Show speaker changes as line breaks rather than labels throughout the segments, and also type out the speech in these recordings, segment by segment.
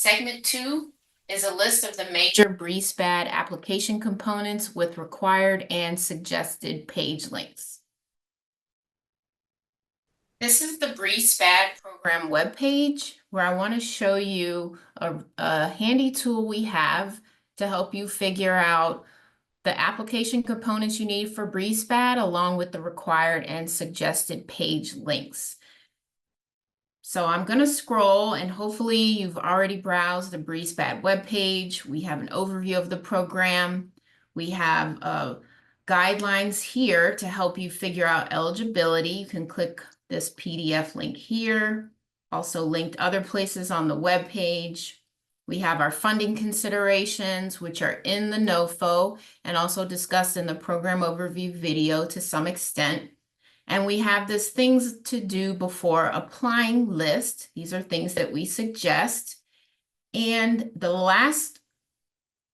Segment 2 is a list of the major BRE-SPAD application components with required and suggested page links. This is the BRE-SPAD program webpage where I want to show you a handy tool we have to help you figure out the application components you need for BRE-SPAD along with the required and suggested page links. So I'm going to scroll, and hopefully you've already browsed the BRE-SPAD webpage. We have an overview of the program. We have guidelines here to help you figure out eligibility. You can click this PDF link here. Also linked other places on the webpage. We have our funding considerations, which are in the NOFO and also discussed in the program overview video to some extent. And we have this things to do before applying list. These are things that we suggest. And the last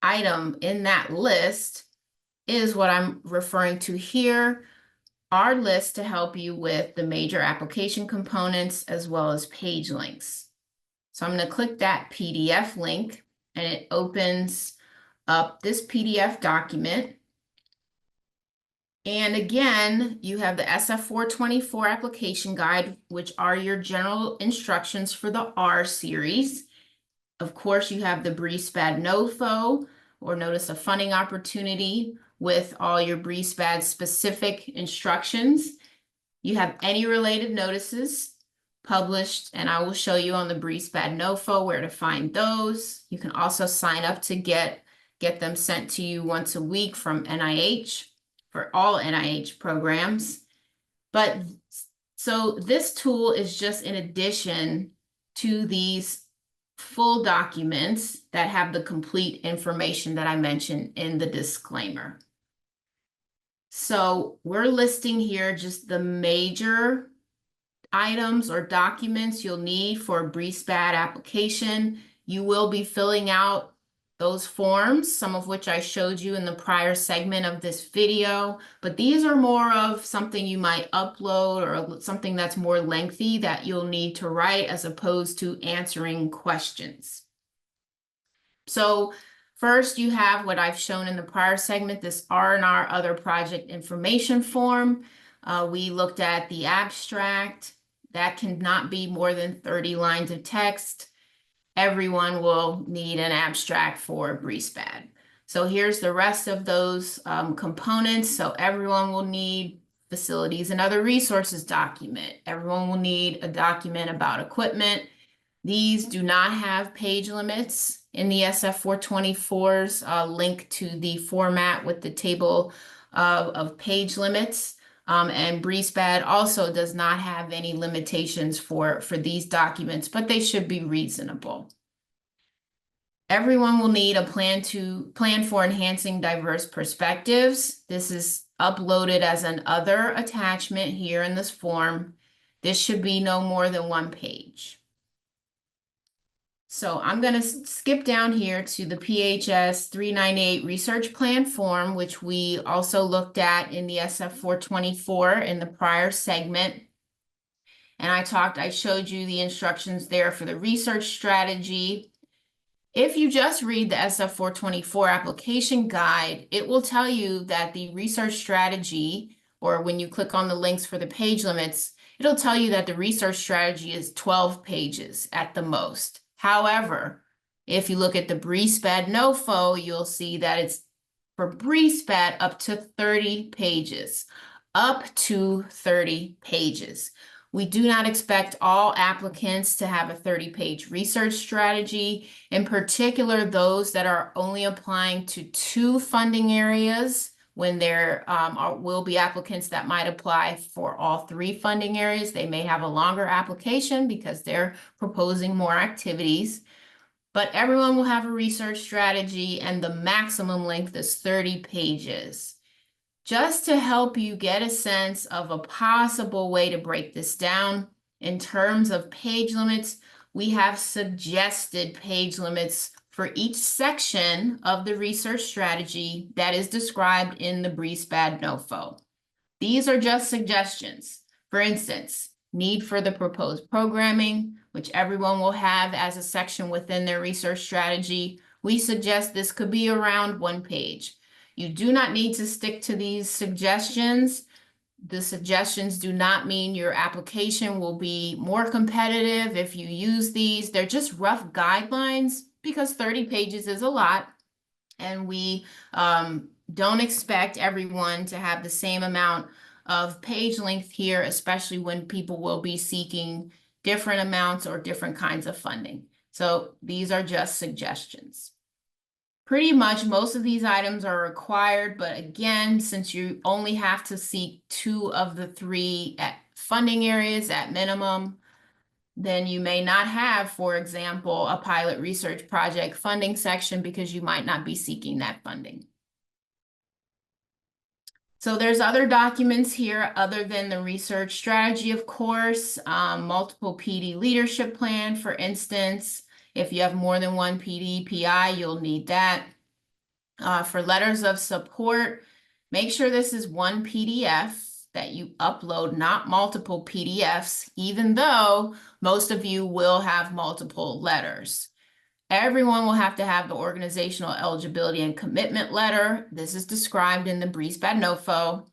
item in that list is what I'm referring to here, our list to help you with the major application components as well as page links. So I'm going to click that PDF link, and it opens up this PDF document. And again, you have the SF424 application guide, which are your general instructions for the R series. Of course, you have the BRE-SPAD NOFO, or Notice of Funding Opportunity, with all your BRE-SPAD specific instructions. You have any related notices published, and I will show you on the BRE-SPAD NOFO where to find those. You can also sign up to get them sent to you once a week from NIH. For all NIH programs. But so this tool is just in addition to these full documents that have the complete information that I mentioned in the disclaimer. So we're listing here just the major items or documents you'll need for a BRE-SPAD application. You will be filling out those forms, some of which I showed you in the prior segment of this video, but these are more of something you might upload or something that's more lengthy that you'll need to write as opposed to answering questions. So first you have what I've shown in the prior segment, this R&R Other Project Information form. We looked at the abstract. That cannot be more than 30 lines of text. Everyone will need an abstract for BRE-SPAD. So here's the rest of those components. So everyone will need facilities and other resources document. Everyone will need a document about equipment. These do not have page limits in the SF424's link to the format with the table of page limits. And BRE-SPAD also does not have any limitations for these documents, but they should be reasonable. Everyone will need a plan for enhancing diverse perspectives. This is uploaded as an other attachment here in this form. This should be no more than 1 page. So I'm going to skip down here to the PHS 398 research plan form, which we also looked at in the SF424 in the prior segment. And I showed you the instructions there for the research strategy. If you just read the SF424 application guide, it will tell you that the research strategy, or when you click on the links for the page limits, it'll tell you that the research strategy is 12 pages at the most. However, if you look at the BRE-SPAD NOFO, you'll see that it's for BRE-SPAD up to 30 pages. Up to 30 pages. We do not expect all applicants to have a 30-page research strategy, in particular those that are only applying to 2 funding areas, when there will be applicants that might apply for all 3 funding areas. They may have a longer application because they're proposing more activities, but everyone will have a research strategy, and the maximum length is 30 pages. Just to help you get a sense of a possible way to break this down in terms of page limits, we have suggested page limits for each section of the research strategy that is described in the BRE-SPAD NOFO. These are just suggestions. For instance, need for the proposed programming, which everyone will have as a section within their research strategy. We suggest this could be around 1 page. You do not need to stick to these suggestions. The suggestions do not mean your application will be more competitive if you use these. They're just rough guidelines because 30 pages is a lot. And we don't expect everyone to have the same amount of page length here, especially when people will be seeking different amounts or different kinds of funding. So these are just suggestions. Pretty much most of these items are required, but again, since you only have to seek 2 of the 3 funding areas at minimum, then you may not have, for example, a pilot research project funding section because you might not be seeking that funding. So there's other documents here other than the research strategy, of course, multiple PD leadership plan, for instance. If you have more than 1 PD, PI, you'll need that. For letters of support, make sure this is 1 PDF that you upload, not multiple PDFs, even though most of you will have multiple letters. Everyone will have to have the organizational eligibility and commitment letter. This is described in the BRE-SPAD NOFO.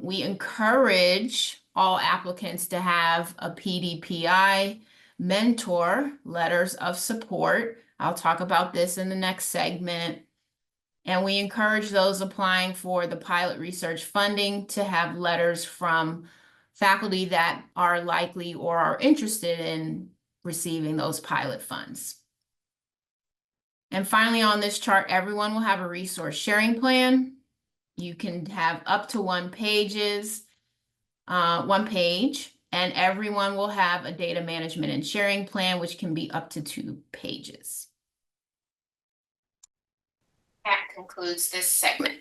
We encourage all applicants to have a PDPI mentor letters of support. I'll talk about this in the next segment. And we encourage those applying for the pilot research funding to have letters from faculty that are likely or are interested in receiving those pilot funds. And finally, on this chart, everyone will have a resource sharing plan. You can have up to 1 page, and everyone will have a data management and sharing plan, which can be up to 2 pages. That concludes this segment.